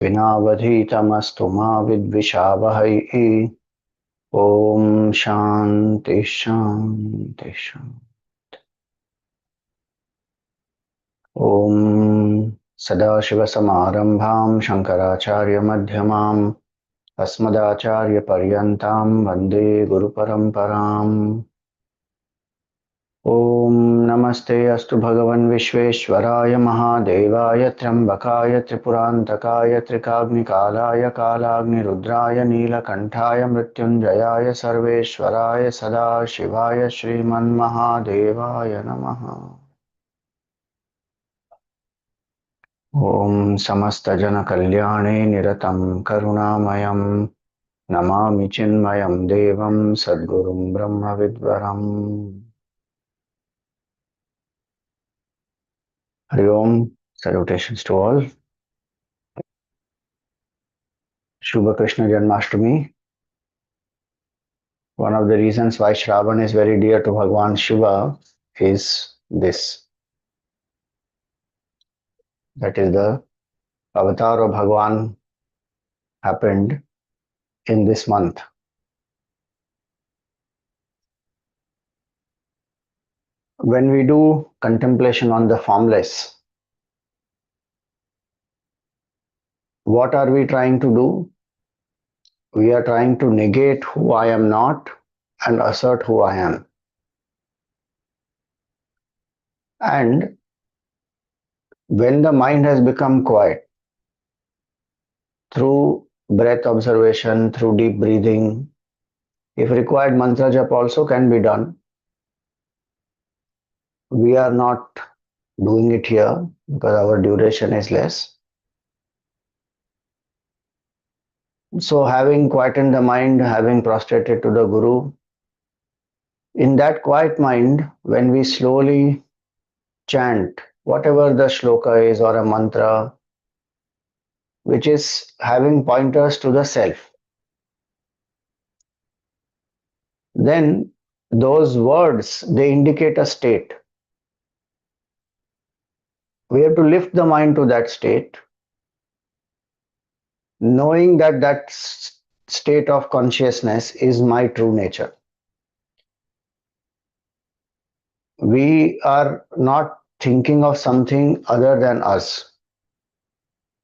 विनावधीतमस्तु मा विद्विषावहै। ओम शांति शांति शांति। ओम सदाशिवसमारंभां शंकराचार्यमध्यमाम् अस्मदाचार्यपर्यन्तां वन्दे गुरुपरम्पराम्। ओम नमस्ते अस्तु भगवन् विश्वेश्वराय महादेवाय त्र्यंबकाय त्रिपुरान्तकाय त्रिकाग्निकालाय कालाग्निरुद्राय नीलकण्ठाय मृत्युञ्जयाय सर्वेश्वराय सदाशिवाय श्रीमन्महादेवाय नमः। ओम समस्तजनकल्याणे निरतं करुणामयं नमामि चिन्मयं देवं सद्गुरुं ब्रह्मविद्वरम्। Hari Om, salutations to all. Shubha Krishna Janmashtami. One of the reasons why Shravan is very dear to Bhagwan Shiva is this. That is, the avatar of Bhagwan happened in this month. When we do contemplation on the formless, what are we trying to do? We are trying to negate who I am not and assert who I am. And when the mind has become quiet, through breath observation, through deep breathing, if required, mantra jap also can be done. We are not doing it here because our duration is less. So having quietened the mind, having prostrated to the Guru, in that quiet mind, when we slowly chant whatever the shloka is or a mantra, which is having pointers to the self, then those words, they indicate a state. We have to lift the mind to that state, knowing that that state of consciousness is my true nature. We are not thinking of something other than us.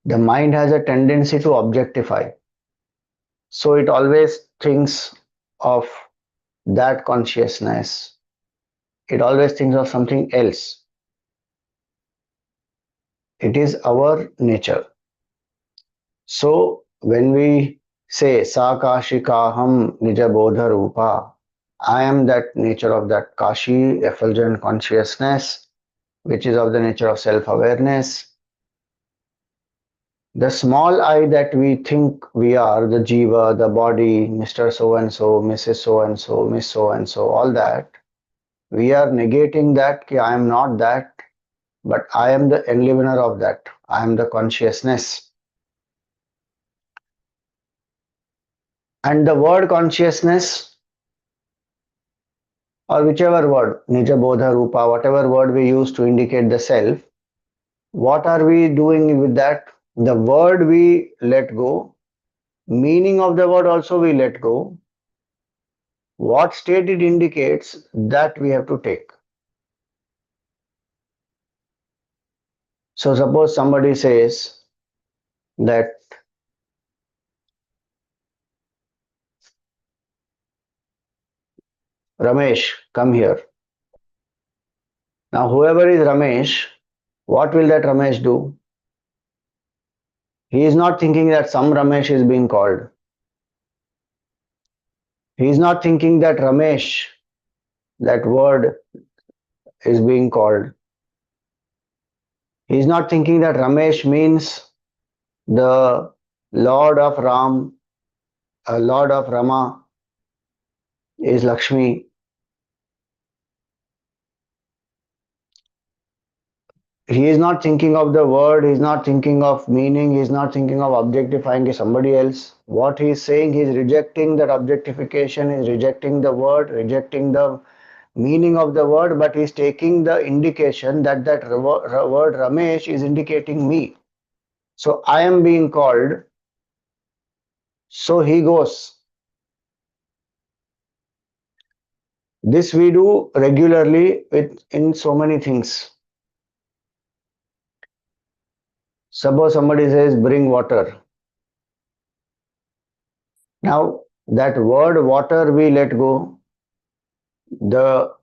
The mind has a tendency to objectify. So it always thinks of that consciousness. It always thinks of something else. It is our nature. So when we say sākṣī nija-bodha-rūpā, I am that nature of that Kashi, effulgent consciousness, which is of the nature of self-awareness. The small I that we think we are, the Jiva, the body, Mr. So-and-so, Mrs. So-and-so, Miss So-and-so, all that, we are negating that, I am not that, but I am the enlivener of that. I am the consciousness. And the word consciousness, or whichever word, nija-bodha-rūpā, whatever word we use to indicate the self, what are we doing with that? The word we let go, meaning of the word also we let go. What state it indicates, that we have to take. So suppose somebody says that Ramesh, come here. Now whoever is Ramesh, what will that Ramesh do? He is not thinking that some Ramesh is being called. He is not thinking that Ramesh, that word, is being called. He is not thinking that Ramesh means the Lord of Ram, Lord of Rama is Lakshmi. He is not thinking of the word, he is not thinking of meaning, he is not thinking of objectifying somebody else. What he is saying, he is rejecting that objectification, he is rejecting the word, rejecting the meaning of the word, but he is taking the indication that that word Ramesh is indicating me. So I am being called, so he goes. This we do regularly in so many things. Suppose somebody says, bring water. Now, that word water we let go. The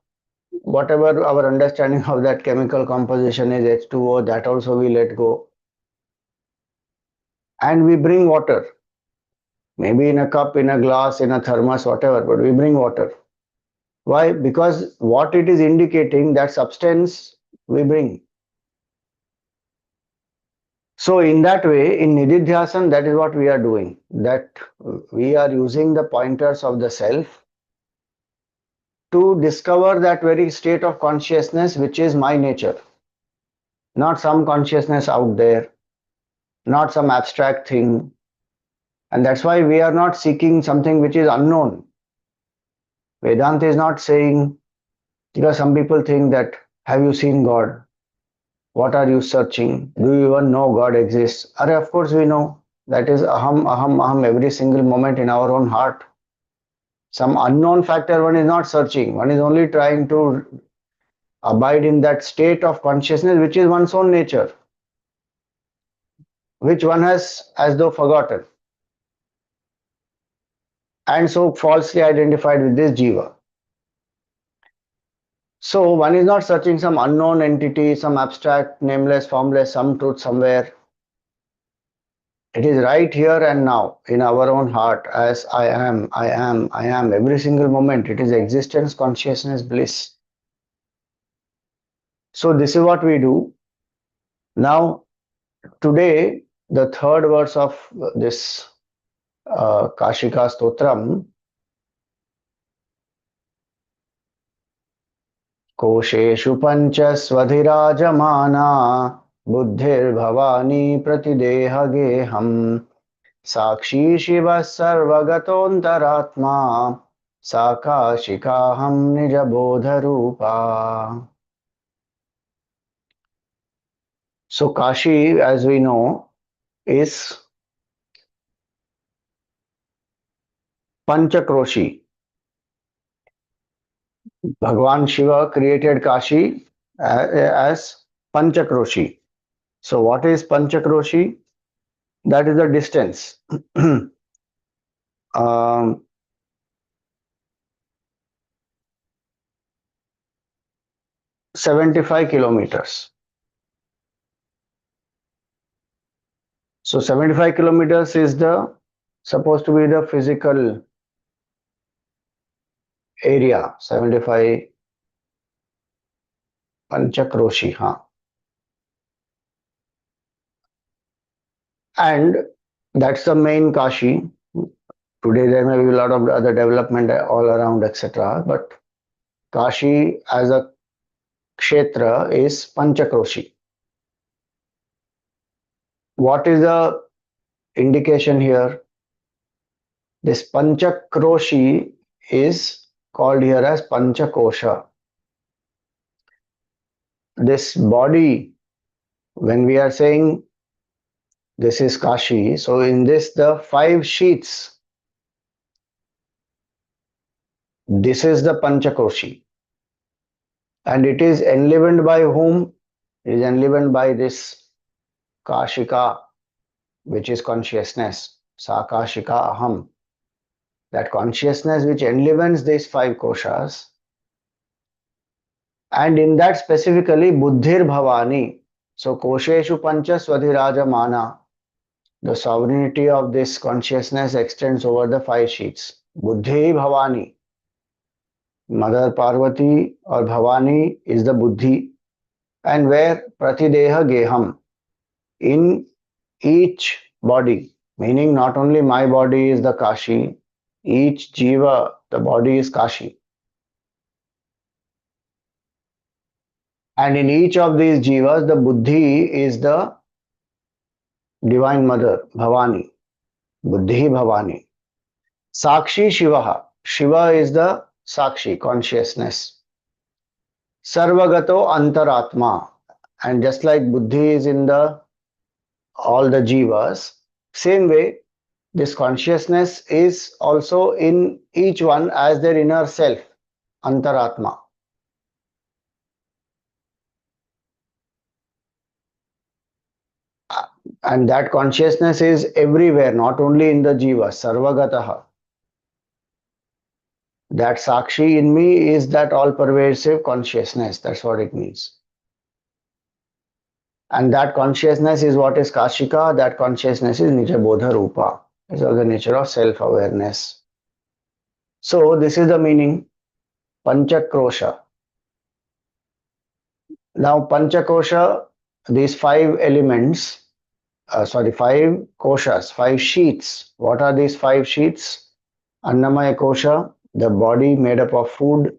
whatever our understanding of that chemical composition is H2O, that also we let go. And we bring water. Maybe in a cup, in a glass, in a thermos, whatever, but we bring water. Why? Because what it is indicating, that substance we bring. So in that way, in nididhyasana, that is what we are doing. That we are using the pointers of the self to discover that very state of consciousness which is my nature. Not some consciousness out there, not some abstract thing. And that's why we are not seeking something which is unknown. Vedanta is not saying, because some people think that, have you seen God? What are you searching? Do you even know God exists? Of course we know. That is aham, aham, aham every single moment in our own heart. Some unknown factor one is not searching. One is only trying to abide in that state of consciousness which is one's own nature, which one has as though forgotten. And so falsely identified with this jiva. So one is not searching some unknown entity, some abstract, nameless, formless, some truth somewhere. It is right here and now in our own heart as I am, I am, I am. Every single moment it is existence, consciousness, bliss. So this is what we do. Now today the third verse of this Kashika Stotram, koṣeṣu pañcasv adhirājamānā buddhir Bhavānī prati deha-geham sākṣī Shiva sarvagato'ntarātmā sākṣīkahaṃ nija-bodha-rūpā. So Kashi, as we know, is Panchakroshi. Bhagwan Shiva created Kashi as Panchakroshi. So what is Panchakroshi? That is the distance. 75 kilometers. So 75 kilometers is supposed to be the physical area. 75 Panchakroshi, and that's the main Kashi. Today there may be a lot of other development all around, etc. But Kashi as a kshetra is Panchakroshi. What is the indication here? This Panchakroshi is called here as Panchakosha. This body, when we are saying this is Kashi, so in this the 5 sheaths, this is the Panchakoshi. And it is enlivened by whom? It is enlivened by this Kāśikā, which is consciousness, sākṣīkahaṃ. That consciousness which enlivens these 5 koṣas. And in that specifically buddhir Bhavānī. So koṣeṣu pañcasv adhirājamānā. The sovereignty of this consciousness extends over the 5 sheaths. Buddhi Bhavānī. Mother Parvati or Bhavānī is the buddhi. And where prati deha-geham. In each body, meaning not only my body is the Kashi, each jiva, the body is Kashi. And in each of these jivas, the buddhi is the divine mother, Bhavānī. Buddhi Bhavānī. Sākṣī śivaḥ. Shiva is the sākṣī, consciousness. Sarvagato-'antarātmā. And just like buddhi is in the all the jivas. Same way, this consciousness is also in each one as their inner self, antaratma. And that consciousness is everywhere, not only in the jiva, sarvagataha. That sākṣī in me is that all-pervasive consciousness. That's what it means. And that consciousness is what is Kāśikā. That consciousness is nija-bodha-rūpā. It's of the nature of self-awareness. So this is the meaning, pañcakosha. Now pañcakosha, these 5 elements, 5 koṣas, 5 sheaths. What are these 5 sheaths? Annamaya kosha, the body made up of food,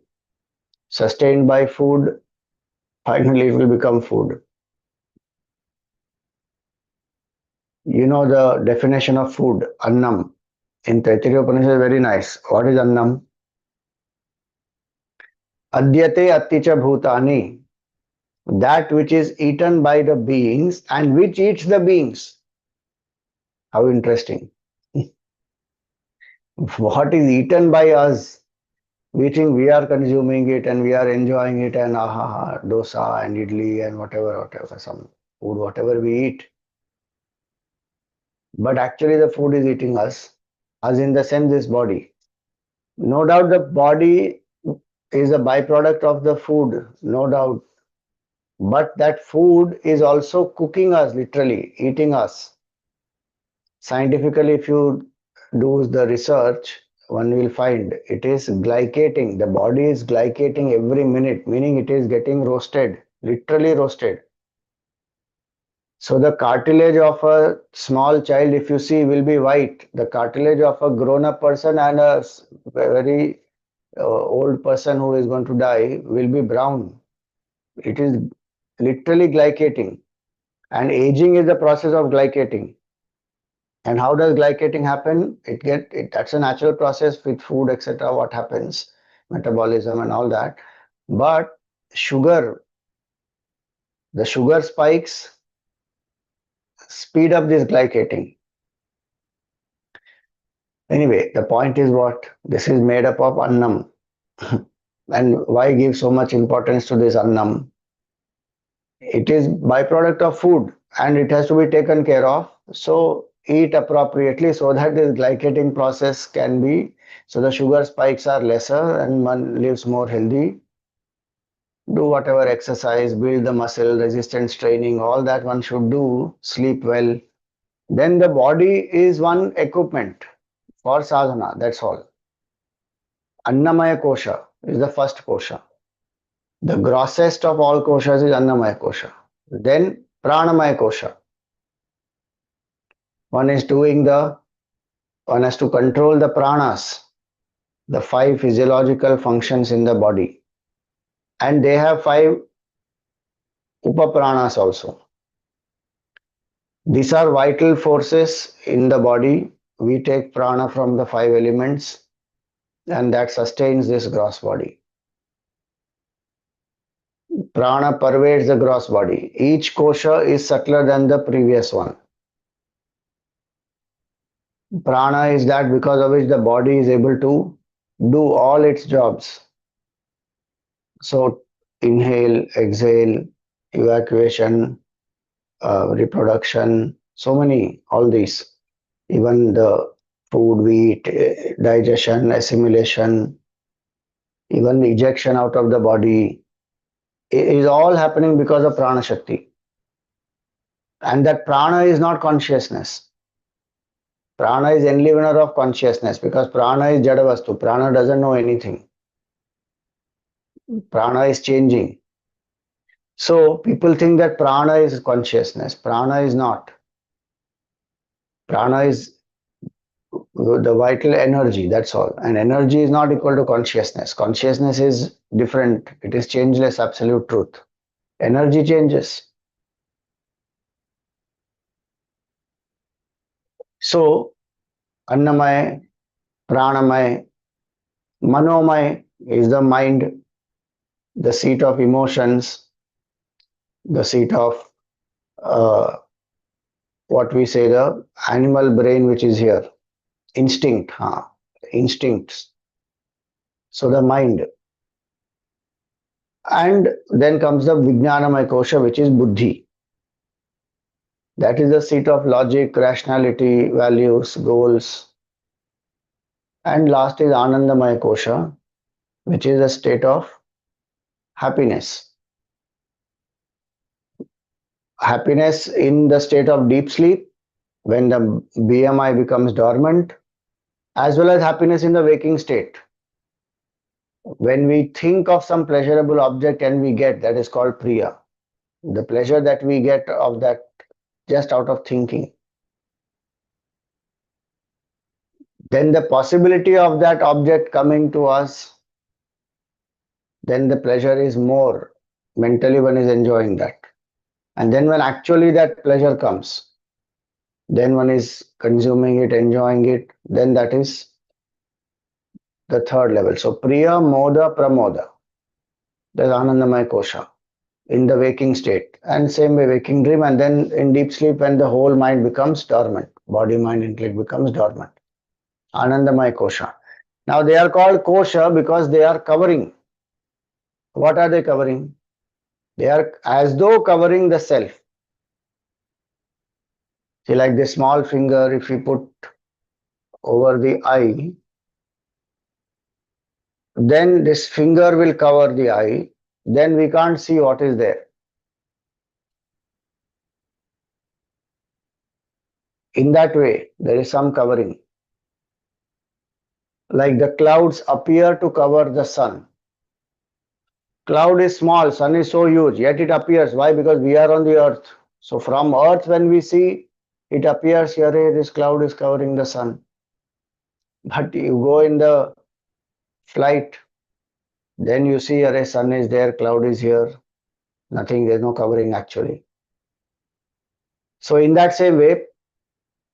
sustained by food, finally it will become food. You know the definition of food, annam. In Taittiriya Upanishad is very nice. What is annam? Adyate atticha bhutani. That which is eaten by the beings and which eats the beings. How interesting. What is eaten by us? We think we are consuming it and we are enjoying it, and dosa and idli and whatever, some food, whatever we eat. But actually the food is eating us in the sense this body. No doubt the body is a byproduct of the food, no doubt. But that food is also cooking us, literally, eating us. Scientifically, if you do the research, one will find it is glycating. The body is glycating every minute, meaning it is getting roasted, literally roasted. So the cartilage of a small child, if you see, will be white. The cartilage of a grown-up person and a very old person who is going to die will be brown. It is literally glycating. And aging is the process of glycating. And how does glycating happen? That's a natural process with food, etc. What happens? Metabolism and all that. But sugar, the sugar spikes speed up this glycating. Anyway, the point is what? This is made up of annam. And why give so much importance to this annam? It is byproduct of food and it has to be taken care of. So eat appropriately so that this glycating process can be, so the sugar spikes are lesser and one lives more healthy. Do whatever exercise, build the muscle, resistance training, all that one should do, sleep well. Then the body is one equipment for sadhana, that's all. Annamaya kosha is the first kosha. The grossest of all koshas is Annamaya kosha. Then Pranamaya kosha. One has to control the pranas, the 5 physiological functions in the body. And they have 5 upapranas also. These are vital forces in the body. We take prana from the 5 elements and that sustains this gross body. Prana pervades the gross body. Each kosha is subtler than the previous one. Prana is that because of which the body is able to do all its jobs. So inhale, exhale, evacuation, reproduction, so many, all these. Even the food we eat, digestion, assimilation, even the ejection out of the body, it is all happening because of prana shakti. And that prana is not consciousness. Prana is enlivener of consciousness because prana is jadavastu. Prana doesn't know anything. Prana is changing. So people think that prana is consciousness. Prana is not. Prana is the vital energy, that's all. And energy is not equal to consciousness. Consciousness is different. It is changeless, absolute truth. Energy changes. So, Annamaya, Pranamaya, Manomaya is the mind, the seat of emotions, the seat of what we say, the animal brain which is here, instinct, instincts. So the mind. And then comes the vijnanamaya kosha, which is buddhi. That is the seat of logic, rationality, values, goals. And last is anandamaya kosha, which is a state of happiness. Happiness in the state of deep sleep, when the BMI becomes dormant, as well as happiness in the waking state. When we think of some pleasurable object and we get, that is called priya. The pleasure that we get of that just out of thinking. Then the possibility of that object coming to us, then the pleasure is more. Mentally one is enjoying that. And then when actually that pleasure comes, then one is consuming it, enjoying it, then that is the third level. So priya, moda, pramoda. That's anandamaya kosha in the waking state. And same way waking dream, and then in deep sleep when the whole mind becomes dormant. Body, mind, intellect becomes dormant. Anandamaya kosha. Now they are called kosha because they are covering. What are they covering? They are as though covering the self. See, like the small finger, if we put over the eye, then this finger will cover the eye, then we can't see what is there. In that way, there is some covering. Like the clouds appear to cover the sun. Cloud is small, sun is so huge, yet it appears. Why? Because we are on the earth. So from earth when we see, it appears here, this cloud is covering the sun. But you go in the flight, then you see, sun is there, cloud is here. Nothing, there's no covering actually. So in that same way,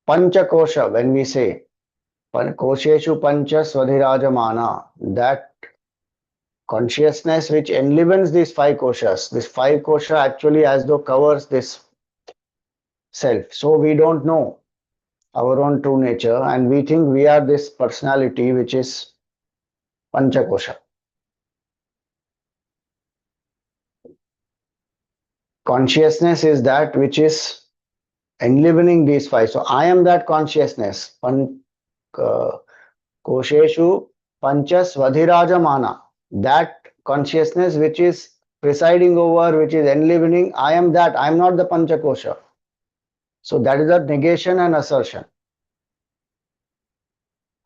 pancha kosha, when we say, koṣeṣu pañcasv adhirājamānā, that consciousness which enlivens these five koshas, this five kosha actually as though covers this self. So we don't know our own true nature and we think we are this personality which is pancha kosha. Consciousness is that which is enlivening these five. So I am that consciousness. Koṣeṣu pañcasv adhirājamānā. That consciousness which is presiding over, which is enlivening, I am that. I am not the pancha kosha. So that is a negation and assertion.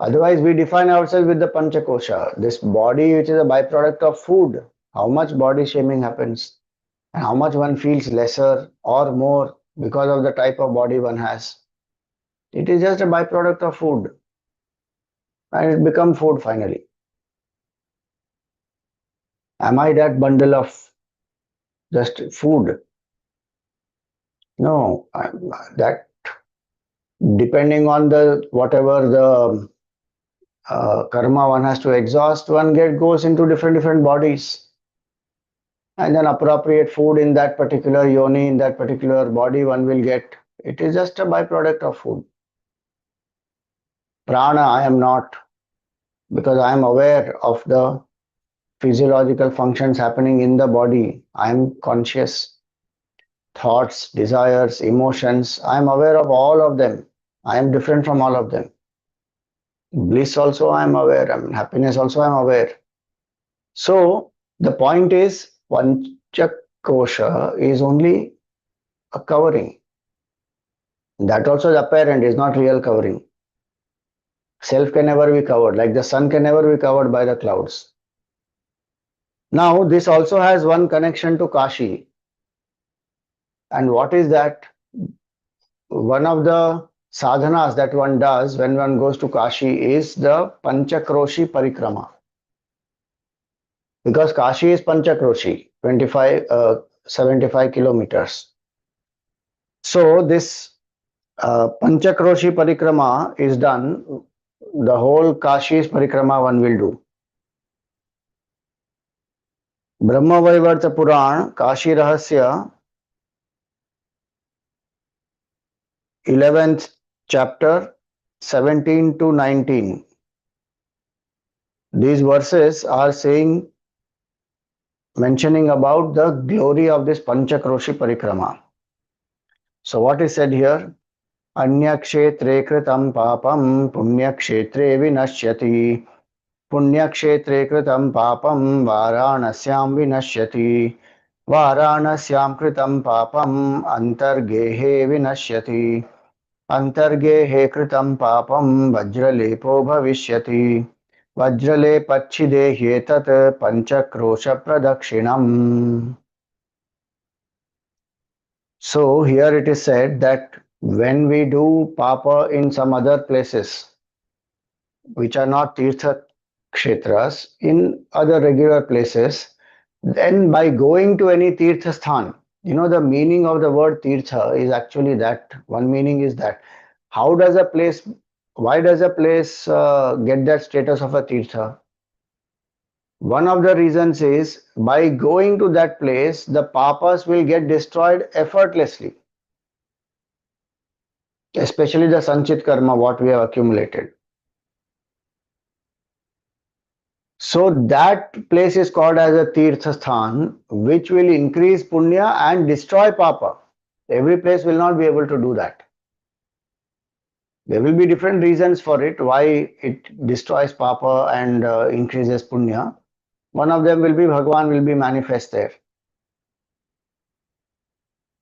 Otherwise, we define ourselves with the pancha kosha. This body which is a byproduct of food. How much body shaming happens and how much one feels lesser or more because of the type of body one has. It is just a byproduct of food. And it becomes food finally. Am I that bundle of just food? No, that depending on the whatever the karma one has to exhaust, one goes into different bodies. And then appropriate food in that particular yoni, in that particular body one will get. It is just a byproduct of food. Prana I am not, because I am aware of the physiological functions happening in the body. I am conscious. Thoughts, desires, emotions, I am aware of all of them. I am different from all of them. Bliss also I am aware. Happiness also I am aware. So the point is, pancha kosha is only a covering. That also is apparent, is not real covering. Self can never be covered, like the sun can never be covered by the clouds. Now this also has one connection to Kashi. And what is that? One of the sadhanas that one does when one goes to Kashi is the Panchakroshi Parikrama. Because Kashi is Panchakroshi, 75 kilometers. So this Panchakroshi Parikrama is done, the whole Kashi's Parikrama one will do. Brahma Vaivarta Puran, Kashi Rahasya 11th chapter, 17 to 19. These verses are mentioning about the glory of this Panchakroshi Parikrama. So what is said here? Anyakshetre kritam papam punyakshetre vinashyati. Punyakshetre kritam papam varanasyam vinashyati. Varanasyam kritam papam antargehe vinashyati. Antargehe kritam papam vajralepo bhavishyati. Vajralepachide hyetat panchakrosha pradakshinam. So here it is said that when we do papa in some other places which are not tirtha kshetras, in other regular places, then by going to any tirtha sthan, the meaning of the word tirtha is actually that. One meaning is that why does a place get that status of a tirtha? One of the reasons is by going to that place, the papas will get destroyed effortlessly, especially the sanchit karma, what we have accumulated. So that place is called as a tirtha sthan, which will increase punya and destroy papa. Every place will not be able to do that. There will be different reasons for it, why it destroys papa and increases punya. One of them will be Bhagwan will be manifest there.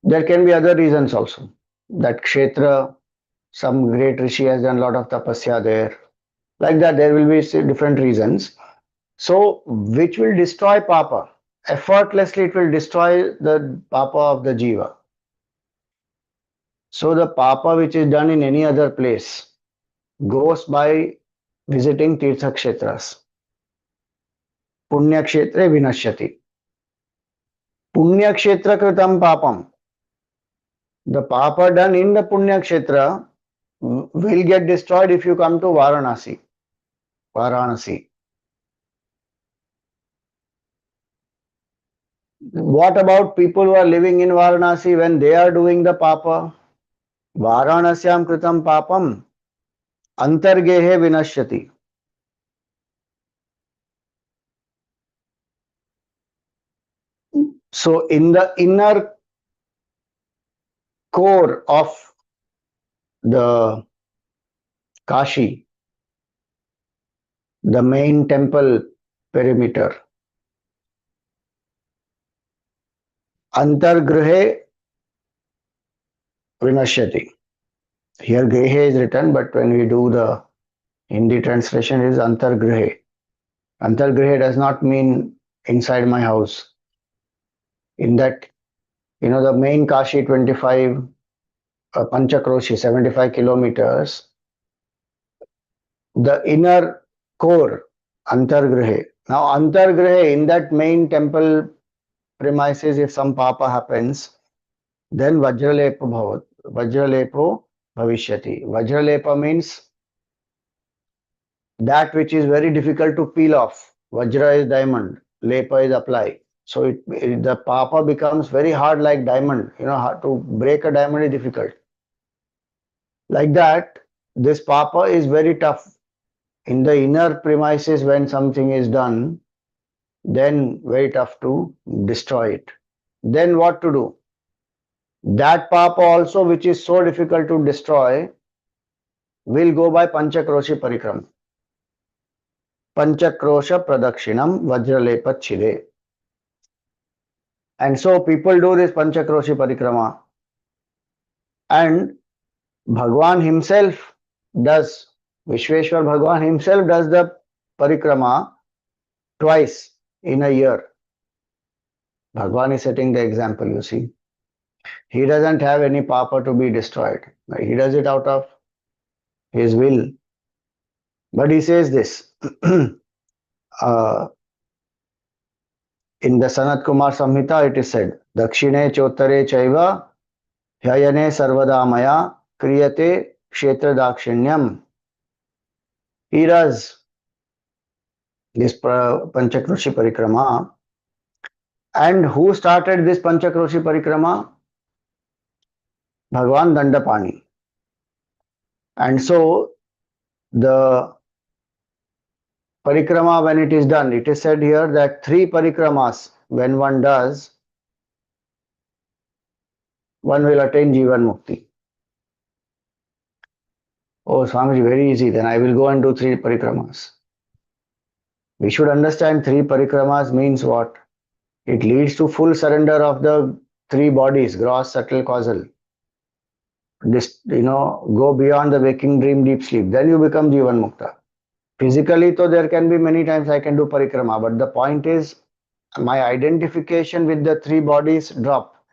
There can be other reasons also. That kshetra, some great rishi has done a lot of tapasya there. Like that, there will be different reasons. So, which will destroy papa? Effortlessly, it will destroy the papa of the jiva. So, the papa which is done in any other place goes by visiting tirtha kshetras. Punya kshetre vinashyati. Punya kshetra kritam papam. The papa done in the punya kshetra will get destroyed if you come to Varanasi. What about people who are living in Varanasi when they are doing the papa? Varanasyam kritam papam antargehe vinashyati. So in the inner core of the Kashi, the main temple perimeter, antargrihe vinashyati. Here Grehe is written, but when we do the Hindi translation is antargrihe. Antargrihe does not mean inside my house. In that, the main Kashi 25 Panchakroshi 75 kilometers, the inner core antargrihe. Now antargrihe, in that main temple premises, if some papa happens, then vajralepo bhavishyati. Vajralepa means that which is very difficult to peel off. Vajra is diamond, lepa is apply. So the papa becomes very hard like diamond. How to break a diamond is difficult. Like that, this papa is very tough. In the inner premises, when something is done, then very tough to destroy it. Then what to do? That papa also, which is so difficult to destroy, will go by Panchakroshi Parikrama. Panchakrosha Pradakshinam Vajralepachide. And so people do this Panchakroshi Parikrama. And Bhagwan himself does, Vishveshwar Bhagwan himself does the Parikrama twice in a year. Bhagwan is setting the example, you see. He doesn't have any papa to be destroyed. He does it out of his will. But he says this in the Sanat Kumar Samhita, it is said, Dakshine Chottare Chaiva Hyayane Sarvadamaya Kriyate Kshetra Dakshinyam. He does this Panchakroshi Parikrama. And who started this Panchakroshi Parikrama? Bhagwan Dandapani. And so the parikrama, when it is done, it is said here that 3 parikramas when one does, one will attain Jivan Mukti. Oh, Swamiji, very easy. Then I will go and do 3 parikramas. We should understand 3 parikramas means what? It leads to full surrender of the 3 bodies, gross, subtle, causal. Go beyond the waking dream, deep sleep. Then you become Jivan Mukta. Physically, though, there can be many times I can do parikrama, but the point is my identification with the 3 bodies drop,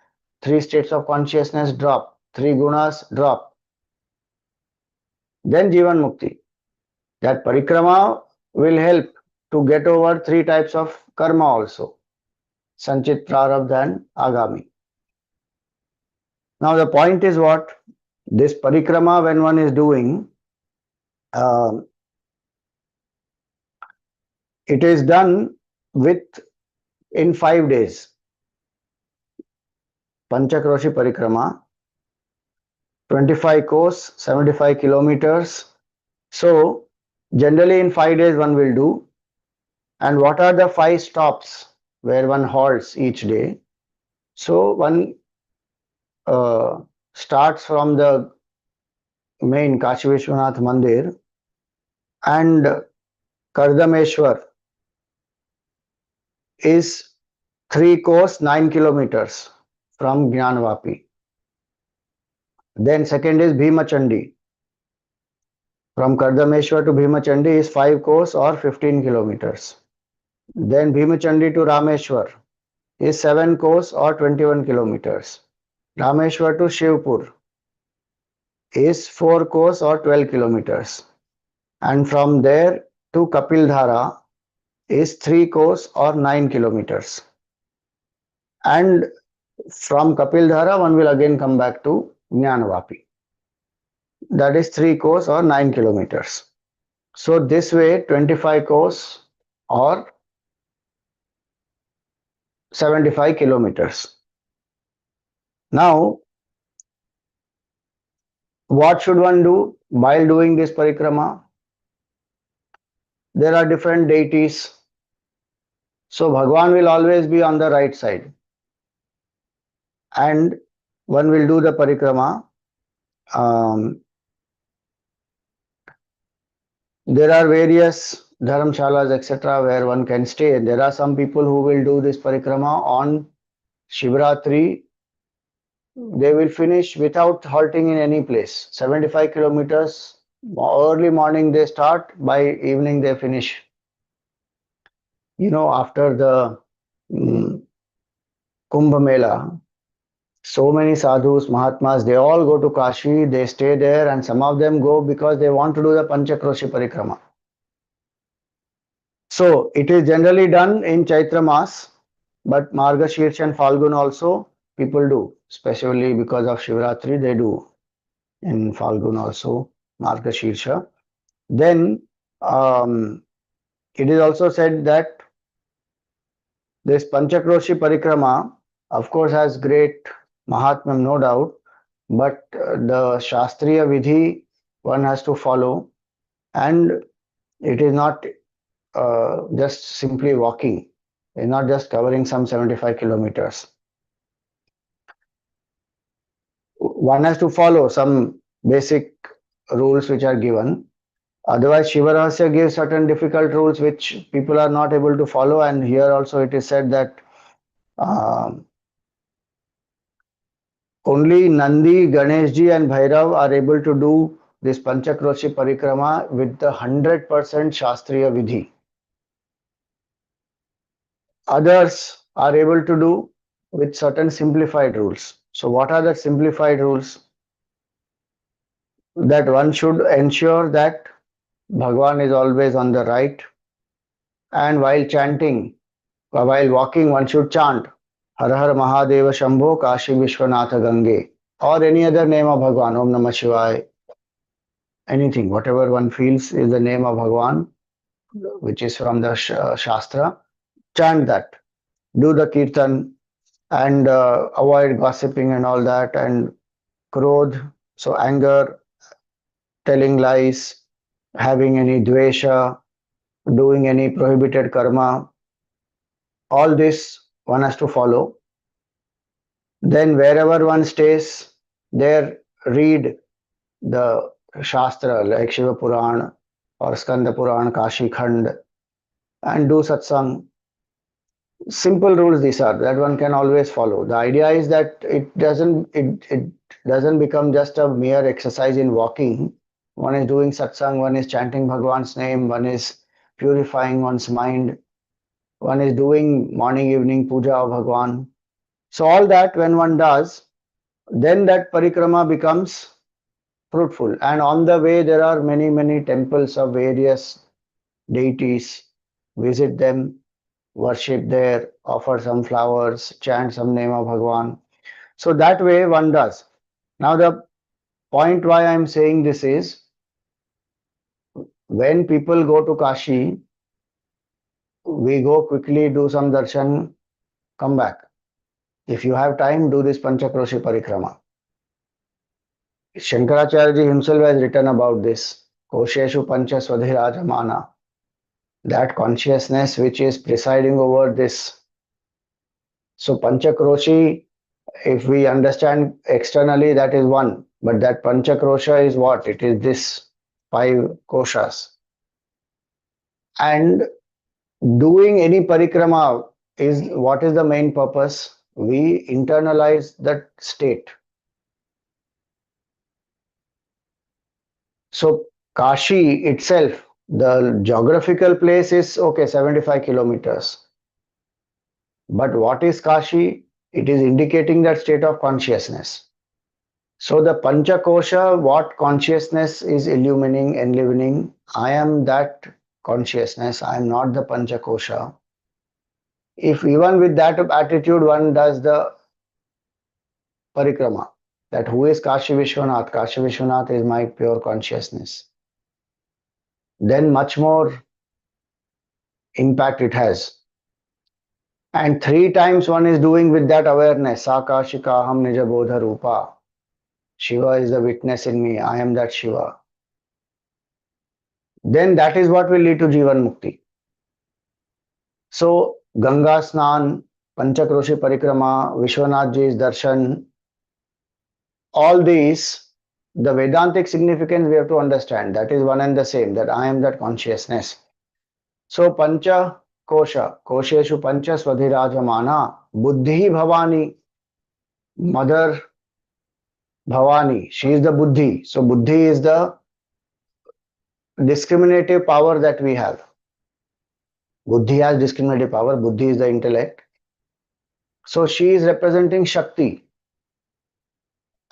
3 states of consciousness drop, 3 gunas drop. Then Jivan Mukti. That parikrama will help to get over 3 types of karma also. Sanchit, Prarabdha and Agami. Now the point is what? This parikrama when one is doing, it is done in 5 days. Pañcakroṣi parikrama, 25 course, 75 kilometers. So generally in 5 days one will do. And what are the 5 stops where one halts each day? So one starts from the main Kashi Vishwanath Mandir and Kardameshwar is 3 course 9 kilometers from Jnanvapi. Then second is Bhimachandi. From Kardameshwar to Bhimachandi is 5 course or 15 kilometers. Then Bhimachandi to Rameshwar is 7 course or 21 kilometers. Rameshwar to Shivpur is 4 course or 12 kilometers. And from there to Kapildhara is 3 course or 9 kilometers. And from Kapildhara one will again come back to Jnanvapi. That is 3 course or 9 kilometers. So this way 25 course or 75 kilometers. Now, what should one do while doing this parikrama? There are different deities. So Bhagwan will always be on the right side. And one will do the parikrama. There are various dharamshalas, etc., where one can stay. There are some people who will do this parikrama on Shivratri. They will finish without halting in any place. 75 kilometers. Early morning they start, by evening they finish. After the Kumbh Mela, so many sadhus, Mahatmas, they all go to Kashi, they stay there, and some of them go because they want to do the Pañcakroṣi parikrama. So it is generally done in Chaitra Mas, but Margashirsha and Falgun also people do, especially because of Shivratri, they do in Falgun also, Margashirsha. Then it is also said that this Pañcakroṣi parikrama, of course, has great Mahatmam, no doubt, but the Shastriya Vidhi one has to follow, and it is not just simply walking, it's not just covering some 75 kilometers. One has to follow some basic rules which are given. Otherwise, Shiva Rahasya gives certain difficult rules which people are not able to follow, and here also it is said that only Nandi, Ganeshji and Bhairav are able to do this Pañcakroṣi parikrama with the 100% Shastriya Vidhi. Others are able to do with certain simplified rules. So what are the simplified rules? That one should ensure that Bhagwan is always on the right, and while chanting, while walking, one should chant Har Har Mahadeva Shambho Kashi Vishwanatha Gange, or any other name of Bhagwan, Om Namah Shivaya, anything, whatever one feels is the name of Bhagwan, which is from the Shastra, chant that, do the Kirtan, and avoid gossiping and all that, and krodh, so anger, telling lies, having any dvesha, doing any prohibited karma, all this one has to follow. Then wherever one stays, there read the Shastra like Shiva Puran or Skanda Puran, Kashi Khand, and do satsang. Simple rules these are that one can always follow. The idea is that it doesn't become just a mere exercise in walking. One is doing satsang, one is chanting Bhagwan's name, one is purifying one's mind, one is doing morning evening puja of Bhagwan. So all that when one does, then that parikrama becomes fruitful. And on the way there are many temples of various deities. Visit them, worship there, offer some flowers, chant some name of Bhagwan. So that way one does. Now the point why I am saying this is, when people go to Kashi, we go quickly, do some darshan, come back. If you have time, do this Panchakroshi Parikrama. Shankaracharya himself has written about this. Koṣeṣu pañcasv adhirājamānā. That consciousness which is presiding over this. So Panchakroshi, if we understand externally, that is one. But that Panchakrosha is what? It is this 5 koṣas. And doing any parikrama is what is the main purpose? We internalize that state. So Kashi itself, the geographical place is okay, 75 kilometers. But what is Kashi? It is indicating that state of consciousness. So the Panchakosha, what consciousness is illumining, enlivening? I am that consciousness, I am not the Panchakosha. If even with that attitude one does the parikrama, that who is Kashi Vishwanath? Kashi Vishwanath is my pure consciousness. Then much more impact it has. And 3 times one is doing with that awareness, sākṣīkahaṃ nija-bodha-rūpā. Shiva is the witness in me, I am that Shiva. Then that is what will lead to Jivan Mukti. So Ganga Snan, Panchakroshi Parikrama, Vishwanath Ji's darshan, all these, the Vedantic significance we have to understand. That is one and the same, that I am that consciousness. So Pancha Kosha, koṣeṣu pañcasv adhirājamānā, buddhi Bhavānī, mother Bhavānī, she is the buddhi. So buddhi is the discriminative power that we have. Buddhi has discriminative power, buddhi is the intellect. So she is representing Shakti.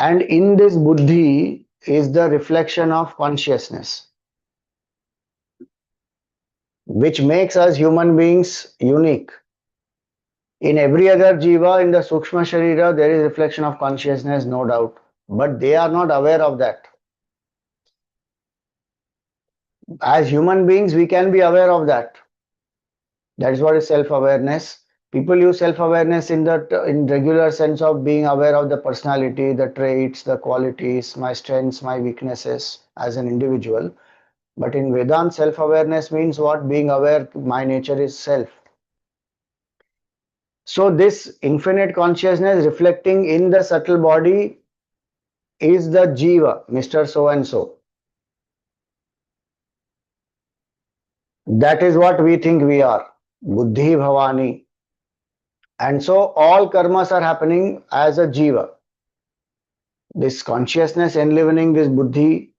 And in this buddhi is the reflection of consciousness, which makes us human beings unique. In every other jiva, in the Sukshma Sharira, there is reflection of consciousness, no doubt. But they are not aware of that. As human beings, we can be aware of that. That is what is self-awareness. People use self-awareness in regular sense of being aware of the personality, the traits, the qualities, my strengths, my weaknesses as an individual. But in Vedanta, self-awareness means what? Being aware, my nature is self. So this infinite consciousness reflecting in the subtle body is the jiva, Mr. So-and-so. That is what we think we are, buddhi Bhavānī. And so all karmas are happening as a jiva. This consciousness enlivening this buddhi,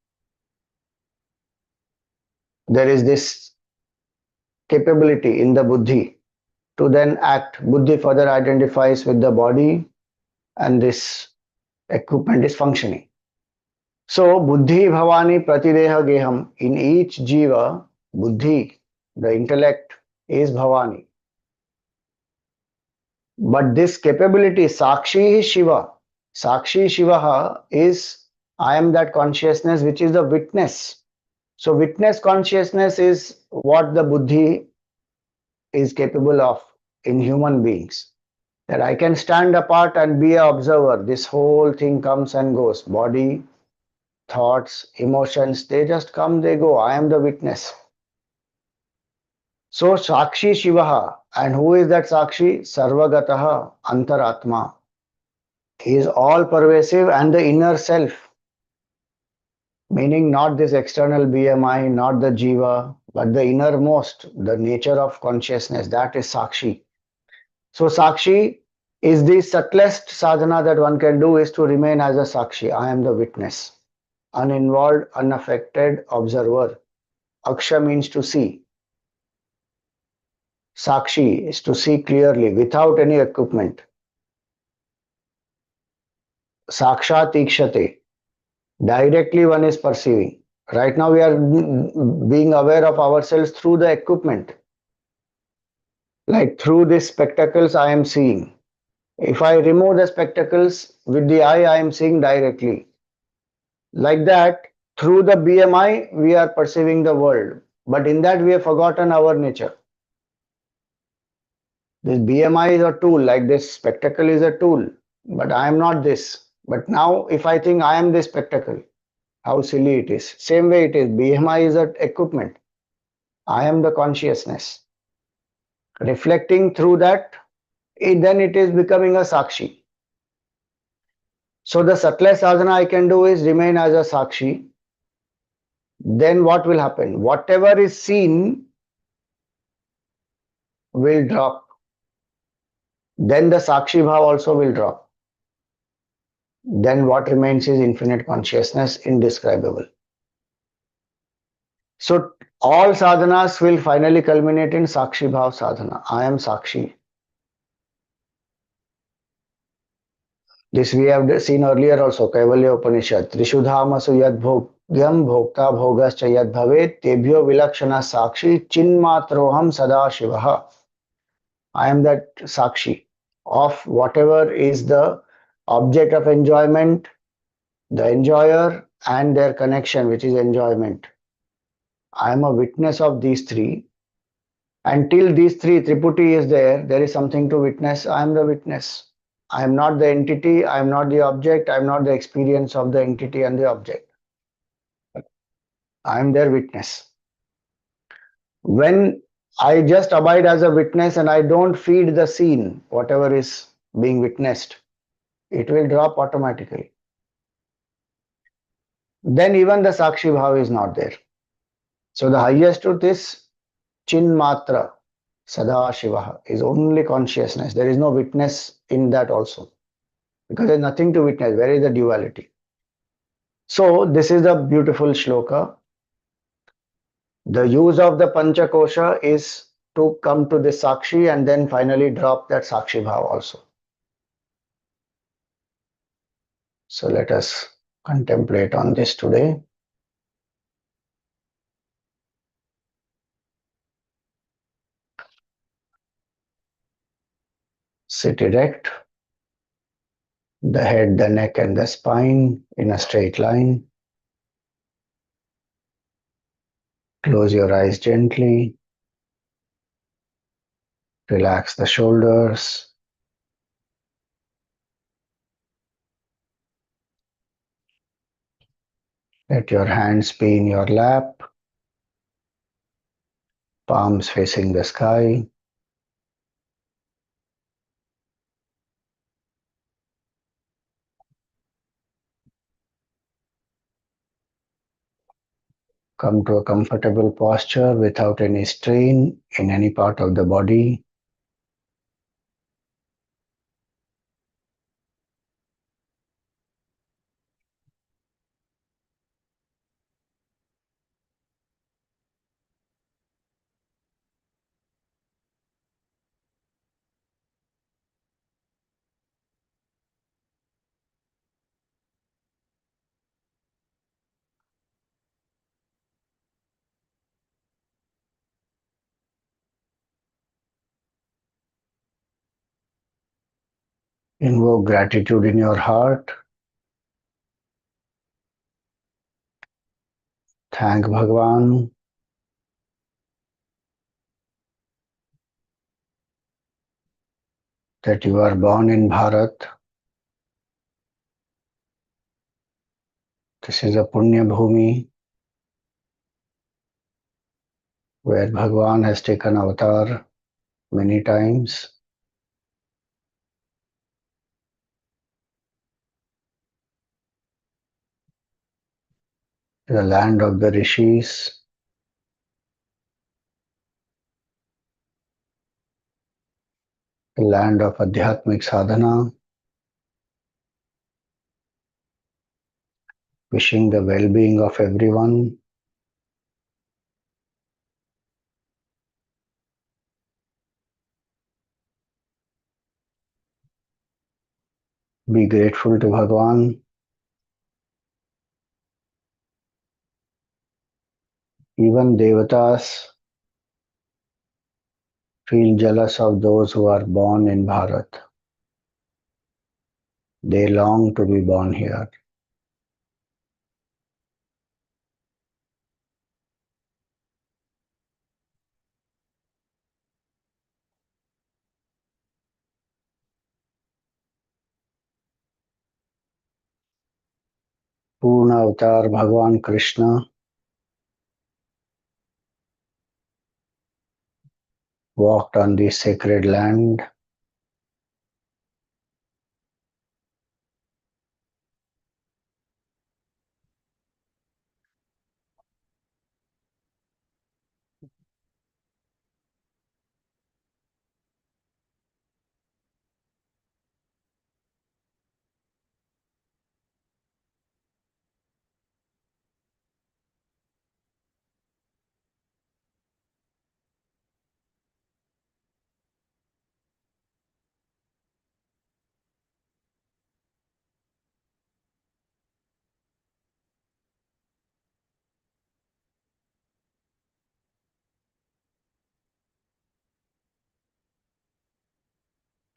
there is this capability in the buddhi to then act. Buddhi further identifies with the body and this equipment is functioning. So buddhi Bhavānī prati deha-geham, in each jiva, buddhi, the intellect, is Bhavānī. But this capability, sākṣī is Shiva. Sākṣī śivaḥ is, I am that consciousness which is the witness. So witness consciousness is what the buddhi is capable of in human beings. That I can stand apart and be an observer. This whole thing comes and goes. Body, thoughts, emotions, they just come, they go. I am the witness. So sākṣī śivaḥ. And who is that sākṣī? Sarvagato'ntarātmā. He is all pervasive and the inner self. Meaning not this external BMI, not the Jiva, but the innermost, the nature of consciousness. That is sākṣī. So sākṣī is the subtlest sadhana that one can do, is to remain as a sākṣī. I am the witness. Uninvolved, unaffected observer. Aksha means to see. Sākṣī is to see clearly without any equipment. Sākṣāt ikṣate. Directly one is perceiving. Right now we are being aware of ourselves through the equipment. Like through these spectacles I am seeing. If I remove the spectacles, with the eye I am seeing directly. Like that, through the BMI we are perceiving the world. But in that we have forgotten our nature. This BMI is a tool, like this spectacle is a tool. But I am not this. But now if I think I am this spectacle, how silly it is. Same way it is. BMI is an equipment. I am the consciousness. Reflecting through that, then it is becoming a sākṣī. So the subtlest sadhana I can do is remain as a sākṣī. Then what will happen? Whatever is seen will drop. Then the sākṣī bhāv also will drop. Then what remains is infinite consciousness, indescribable. So all sadhanas will finally culminate in sākṣī bhāv sadhana. I am sākṣī. This we have seen earlier also, Kaivalya Upanishad. Trishudhamasu yad bhogyam bhokta bhogascha yad bhavet tebhyo vilakshana sākṣī chinmatroham sada śivaḥ. I am that sākṣī of whatever is the object of enjoyment, the enjoyer and their connection, which is enjoyment. I am a witness of these three. Until these three, Triputi is there, there is something to witness. I am the witness. I am not the entity, I am not the object, I am not the experience of the entity and the object. I am their witness. When I just abide as a witness and I don't feed the scene, whatever is being witnessed, it will drop automatically. Then even the sākṣī bhāv is not there. So the highest truth is chinmatra, sada śivaḥ, is only consciousness. There is no witness in that also. Because there is nothing to witness. Where is the duality? So this is a beautiful shloka. The use of the pancha-kosha is to come to the sākṣī and then finally drop that sākṣī bhāv also. So let us contemplate on this today. Sit erect. The head, the neck and the spine in a straight line. Close your eyes gently. Relax the shoulders. Let your hands be in your lap. Palms facing the sky. Come to a comfortable posture without any strain in any part of the body. Invoke gratitude in your heart. Thank Bhagavan that you are born in Bharat. This is a Punya Bhumi where Bhagwan has taken avatar many times. The land of the rishis, the land of adhyatmic sadhana, wishing the well-being of everyone. Be grateful to Bhagwan. Even devatas feel jealous of those who are born in Bharat. They long to be born here. Purna Avatar Bhagwan Krishna walked on this sacred land.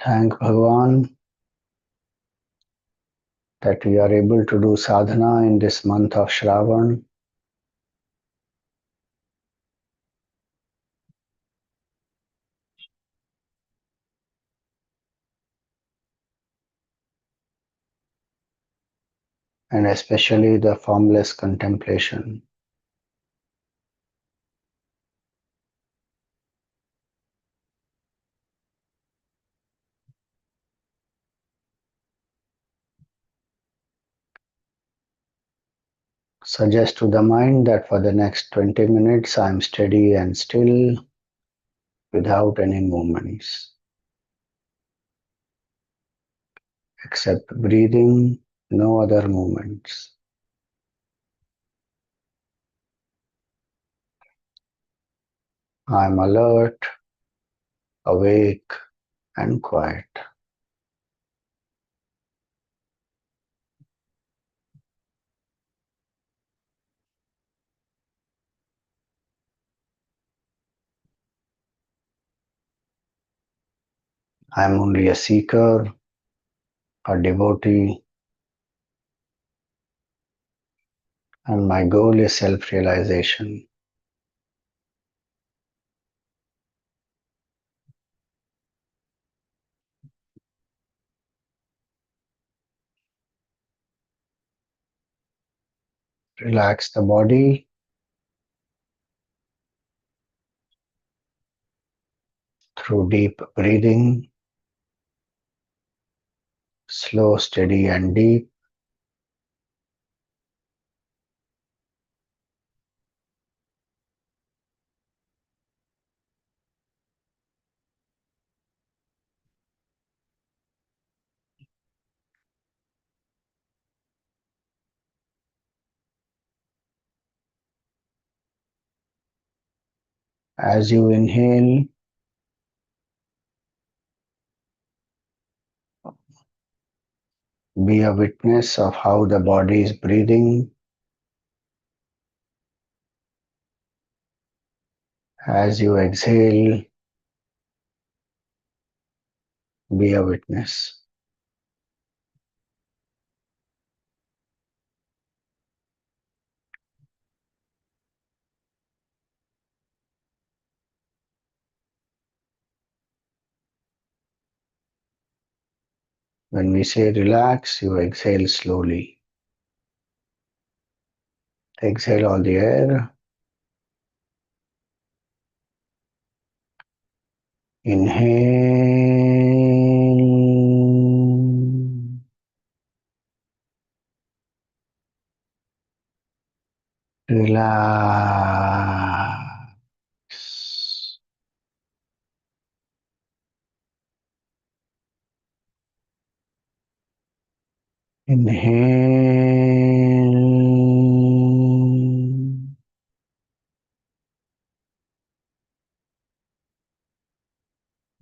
Thank Bhagwan that we are able to do sadhana in this month of Shravan. And especially the formless contemplation. Suggest to the mind that for the next 20 minutes I am steady and still without any movements. Except breathing, no other movements. I am alert, awake, and quiet. I am only a seeker, a devotee, and my goal is self-realization. Relax the body through deep breathing, slow, steady, and deep. As you inhale, be a witness of how the body is breathing. As you exhale, be a witness. When we say relax, you exhale slowly. Exhale all the air. Inhale. Relax. Inhale.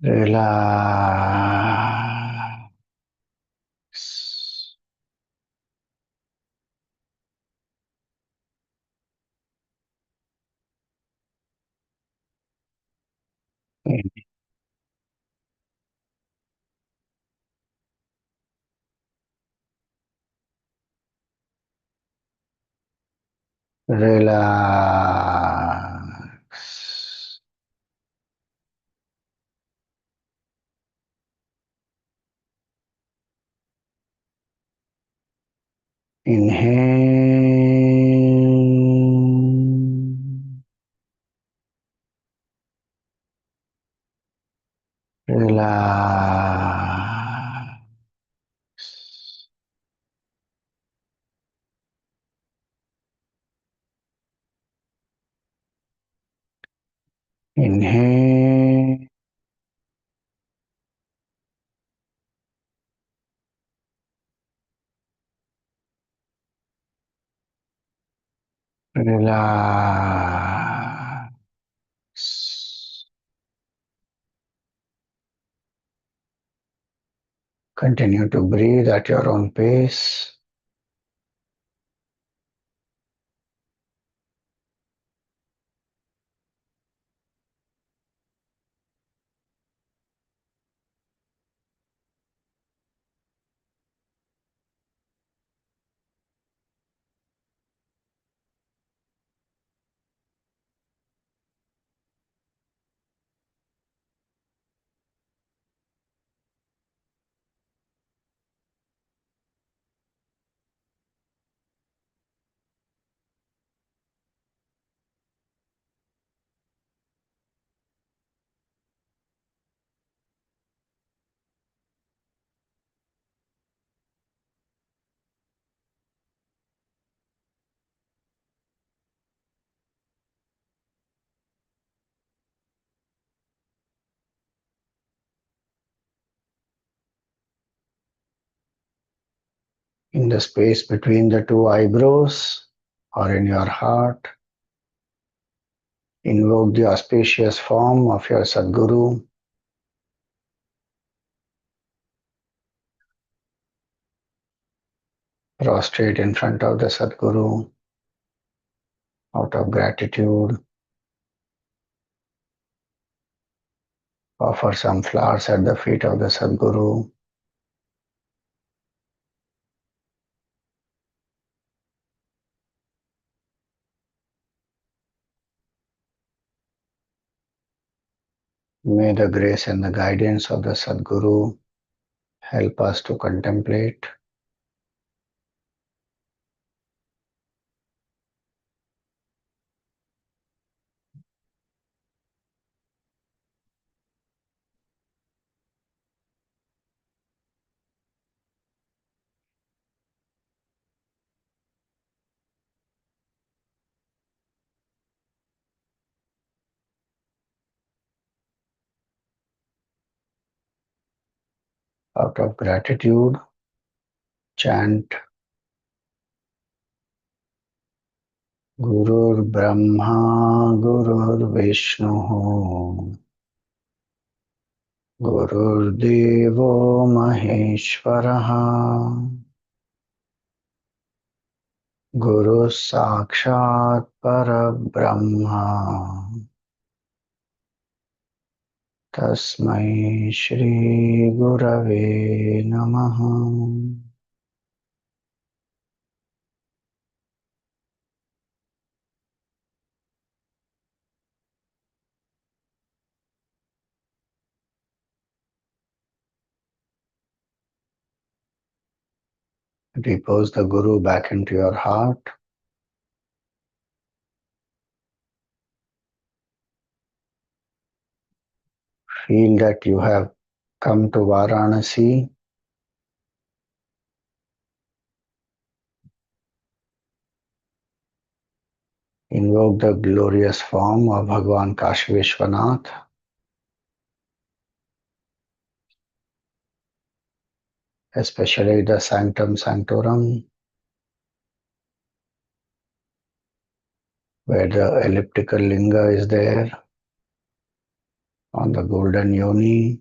Relax. Relax. Inhale. Relax. Inhale. Relax. Continue to breathe at your own pace. In the space between the two eyebrows or in your heart, invoke the auspicious form of your Sadguru. Prostrate in front of the Sadguru out of gratitude. Offer some flowers at the feet of the Sadguru. May the grace and the guidance of the Sadguru help us to contemplate out of gratitude. Chant Gurur Brahma Gurur Vishnu Gurur Devo Maheshwaraha Guru Sakshat Parabrahma Tasmai Shri Gurave Namaha. Repose the Guru back into your heart. Feel that you have come to Varanasi. Invoke the glorious form of Bhagavan Kashi Vishwanath. Especially the Sanctum Sanctorum, where the elliptical linga is there on the golden yoni.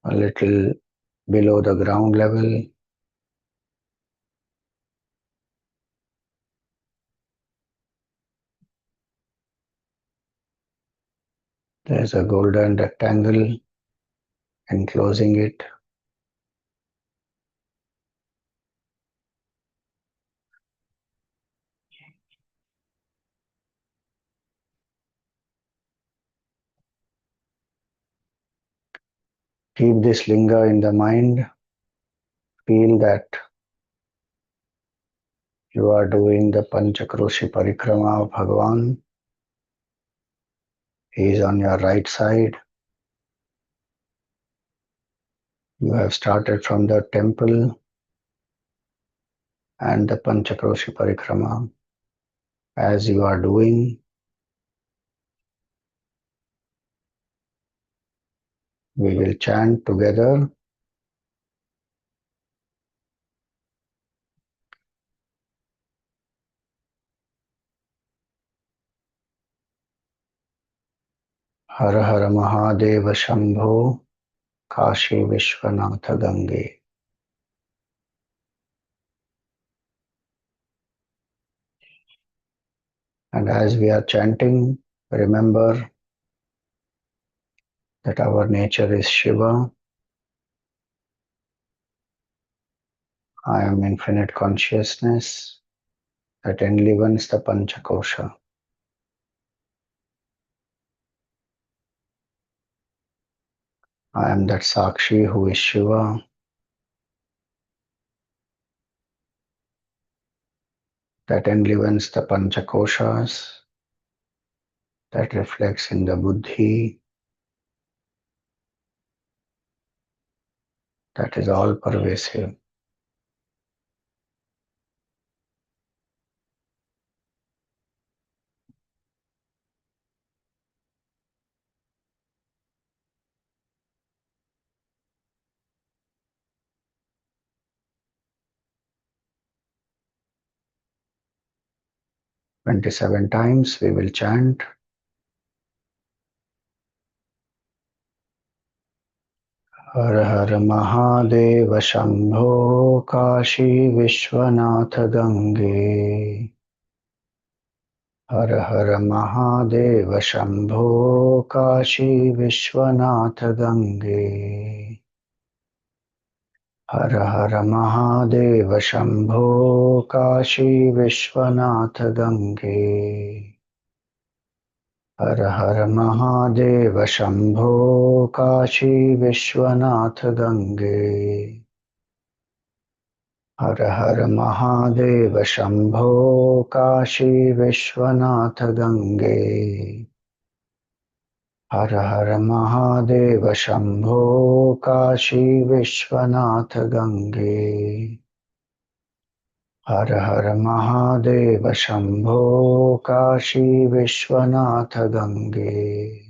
A little below the ground level. There is a golden rectangle enclosing it. Keep this linga in the mind. Feel that you are doing the Panchakroshi Parikrama of Bhagavan. He is on your right side. You have started from the temple and the Panchakroshi Parikrama. As you are doing, we will chant together. Har Har Mahadeva Shambho Kashi Vishwanatha Gange. And as we are chanting, remember that our nature is Shiva. I am infinite consciousness that enlivens the Panchakosha. I am that sākṣī who is Shiva. That enlivens the Panchakoshas, that reflects in the buddhi, that is all pervasive. "27 times we will chant. Har Har Mahadeva Shambho Kashi Vishwanatha Gange. Har Har Mahadeva Shambho Kashi Vishwanatha Gange. Har Har Mahadeva Shambho Kashi Vishwanatha Gange. Har Har Mahadeva Shambho Kashi Vishwanatha Gange. Har Har Mahadeva Shambho Kashi Vishwanatha Gange. Har Har Mahadeva Shambho Kashi Vishwanatha Gange. Har Har Mahadeva Shambho Kashi Vishwanatha Gange.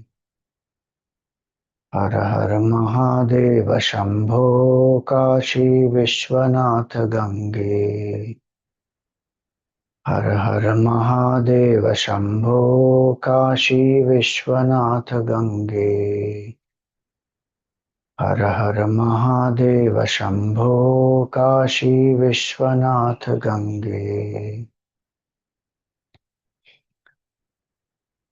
Har Har Mahadeva Shambho Kashi Vishwanatha Gange. Har Har Mahadeva Shambho Kashi Vishwanatha Gange. Har Har Mahadeva Shambho Kashi Vishwanatha Gange.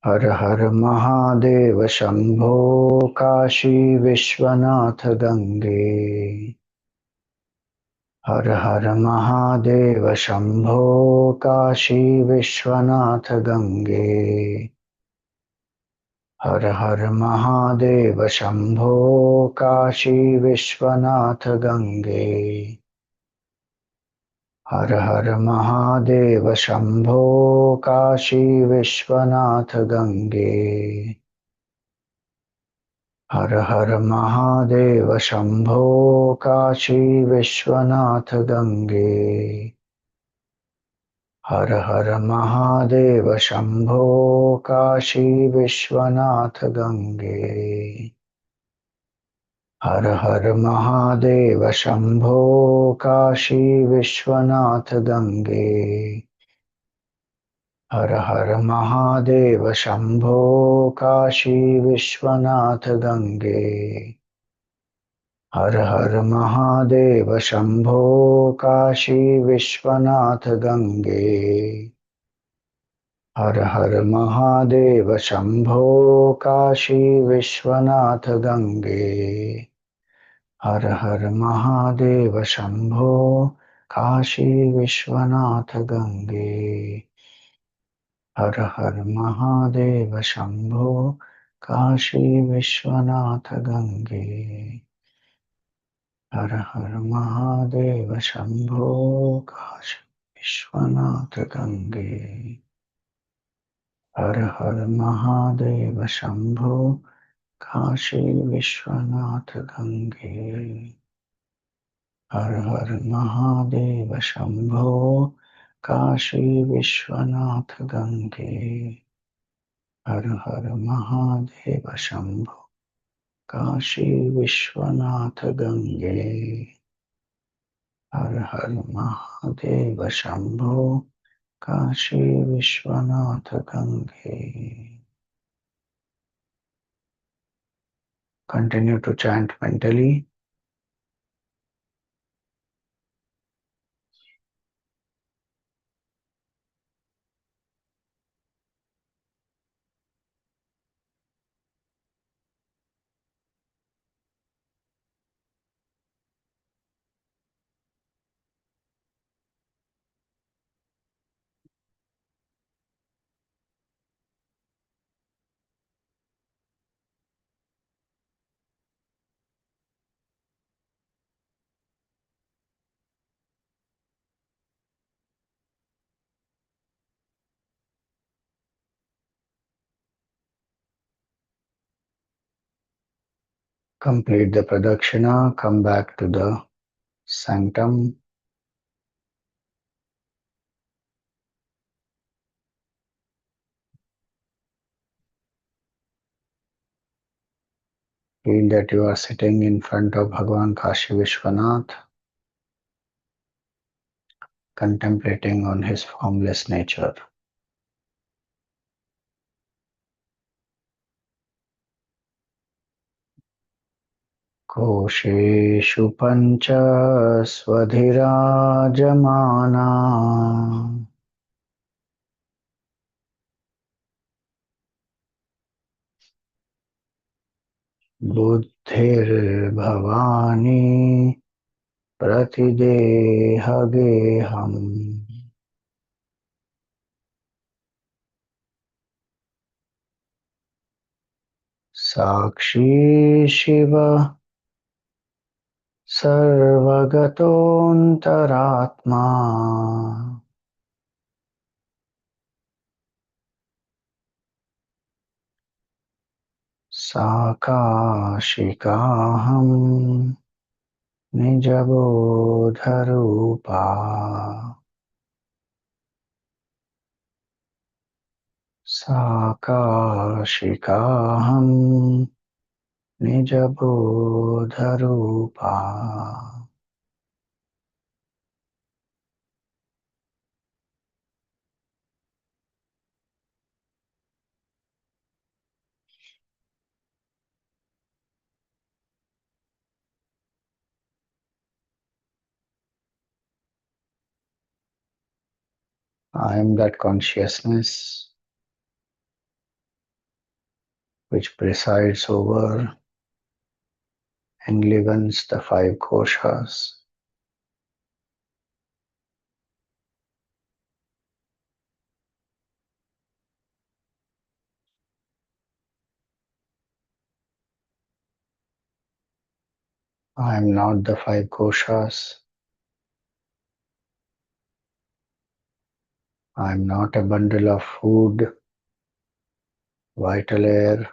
Har Har Mahadeva Shambho Kashi Vishwanatha Gange. Har Har Mahadeva Shambho Kashi Vishwanatha Gange. Har Har Mahadeva Shambho Kashi Vishwanatha Gange. Her her Mahadev Shambho Kashi Vishwanath Gange. Her her Mahadev Shambho Kashi Vishwanath Gange. Her her Mahadev Shambho Kashi Vishwanath Gange. Her her Mahadev Shambho Kashi Vishwanath Gange. Her her Mahadev Shambho Kashi Vishwanath Gange. Her her Mahadev Shambho Kashi Vishwanath Gange. Her her Mahadev Shambho Kashi Vishwanath Gange. Her her Mahadev Shambho Kashi Vishwanath Gange. Her her Mahadev Shambho Kashi Vishwanath Gange. Her her Mahadev Shambho Kashi Vishwanath Gange. Her her Mahadev Shambho Kashi Vishwanath Gange. Her her Mahadev Shambho Kashi Vishwanath Gange. Her her Mahadev Shambho Kashi Vishwanath Gange. Her her Mahadev Shambho Kashi Vishwanath Gange. Continue to chant mentally. Complete the pradakshina, come back to the sanctum. Feel that you are sitting in front of Bhagavan Kashi Vishwanath, contemplating on his formless nature. कोṣeṣu pañcasv adhirājamānā buddhir Bhavānī prati deha-geham sākṣī Shiva sarvagato'ntarātmā kāśikāhaṃ nija-bodha-rūpā kāśikāhaṃ nija-bodha-rūpā. I am that consciousness which presides over and enlivens the five koṣas. I am not the five koṣas. I am not a bundle of food, vital air,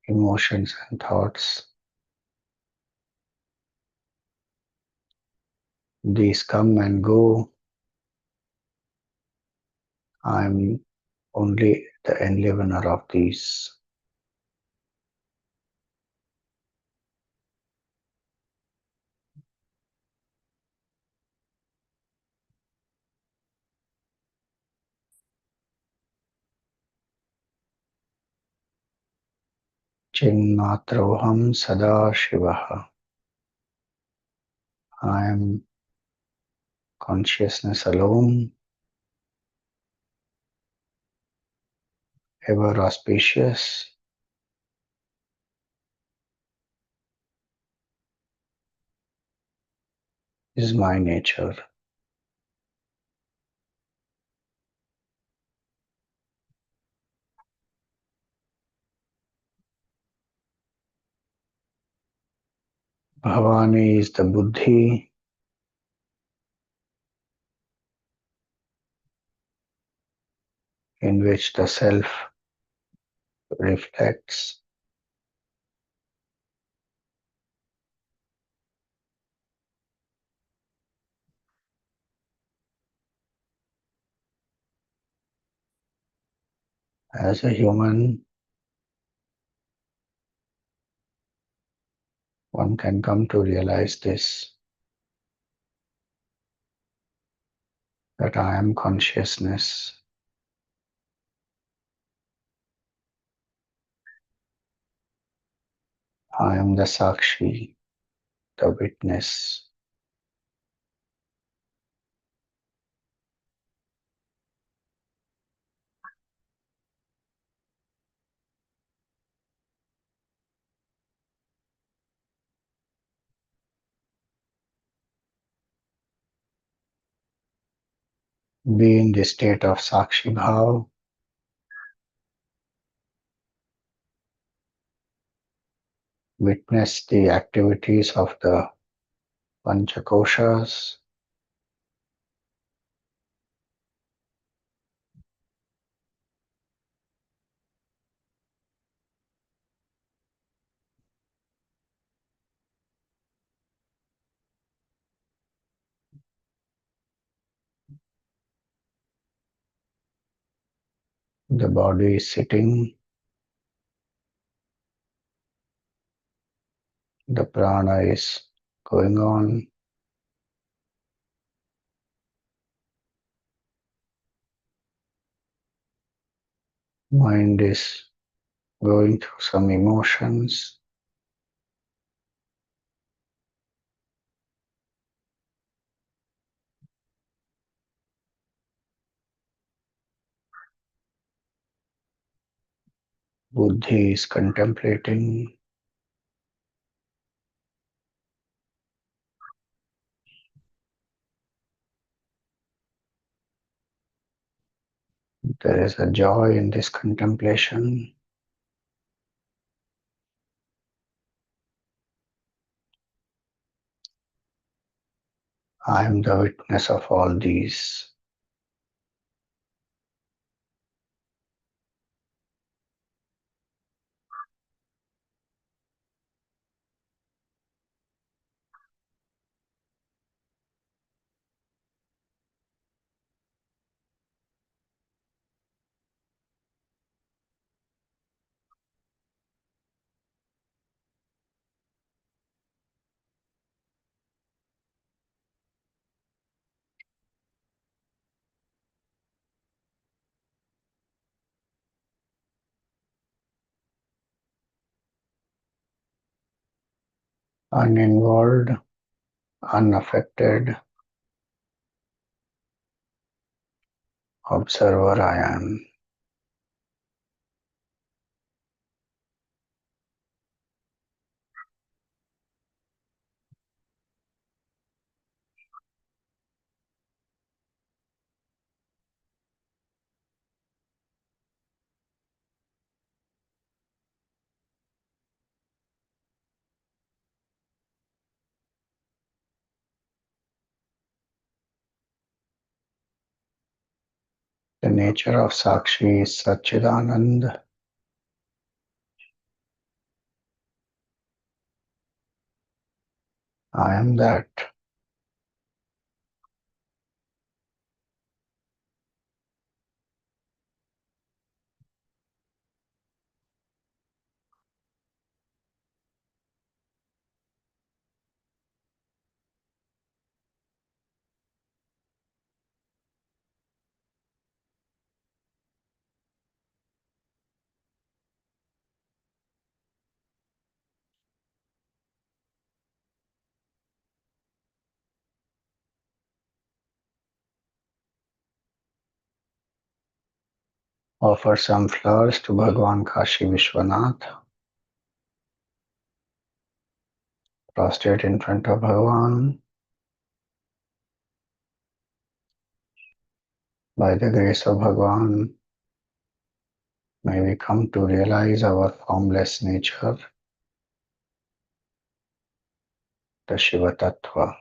emotions and thoughts. These come and go. I am only the enlivener of these. Chinmatroham sada Shiva. I am consciousness alone, ever auspicious, is my nature. Bhavānī is the buddhi, in which the self reflects. As a human, one can come to realize this, that I am consciousness. I am the sākṣī, the witness. Be in the state of sākṣī bhāv, witness the activities of the pañcakoṣas, the body is sitting, the prana is going on, mind is going through some emotions, buddhi is contemplating, there is a joy in this contemplation. I am the witness of all these. Uninvolved, unaffected observer I am. The nature of sākṣī is Satchidanand. I am that. Offer some flowers to Bhagavan Kashi Vishwanath. Prostrate in front of Bhagavan. By the grace of Bhagavan, may we come to realize our formless nature, the Shiva Tattva.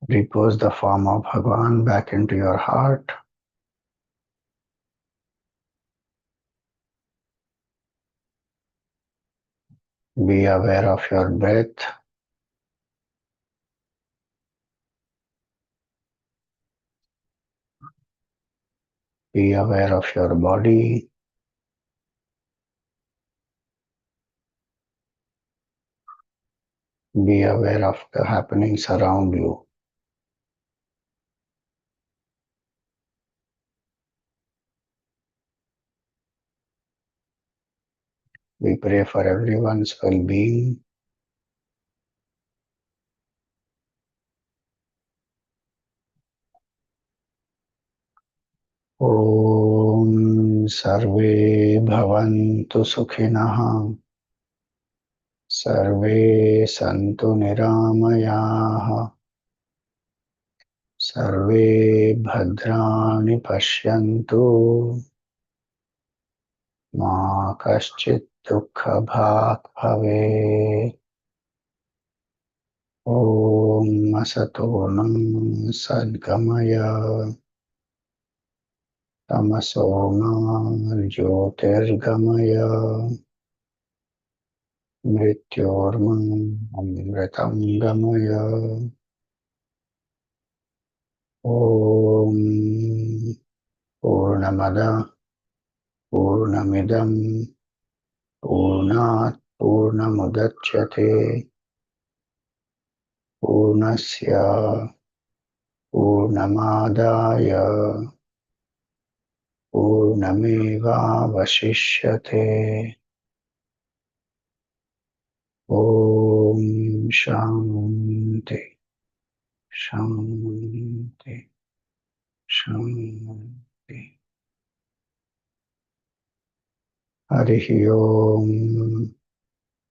Repose the form of Bhagavan back into your heart. Be aware of your breath. Be aware of your body. Be aware of the happenings around you. We pray for everyone's well-being. Om Sarve Bhavantu Sukhinah. Sarve Santu Niramayah. Sarve Bhadrani Pashyantu. Ma Kaschit Dukkha Bhag Bhavet. Om Asato Nam Sadgamaya. Tamaso Ma Jyotirgamaya. Mrityorma Amritam Gamaya. Om Purnamada Purnamidam Purnat Purnamudachyate Purnasya Purnamadaya Purnameva Vasishyate. Om Shanti Shanti Shanti. Harihi Om.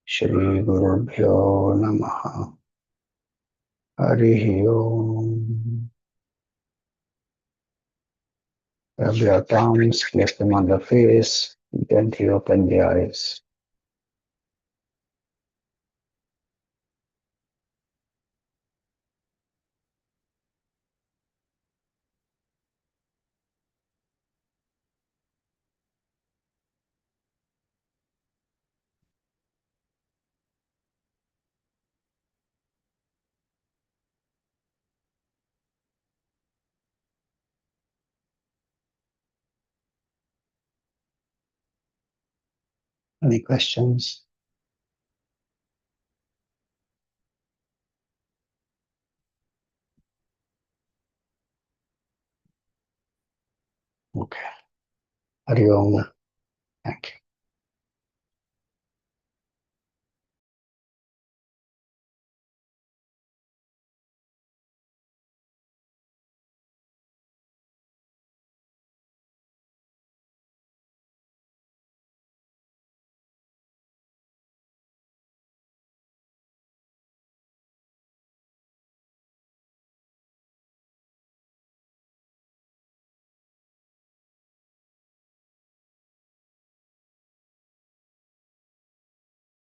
Shri Gurubhyo Namaha. Harihi Om. Rub your palms, place them on the face, gently open the eyes. Any questions? Okay. Hari Om. Thank you.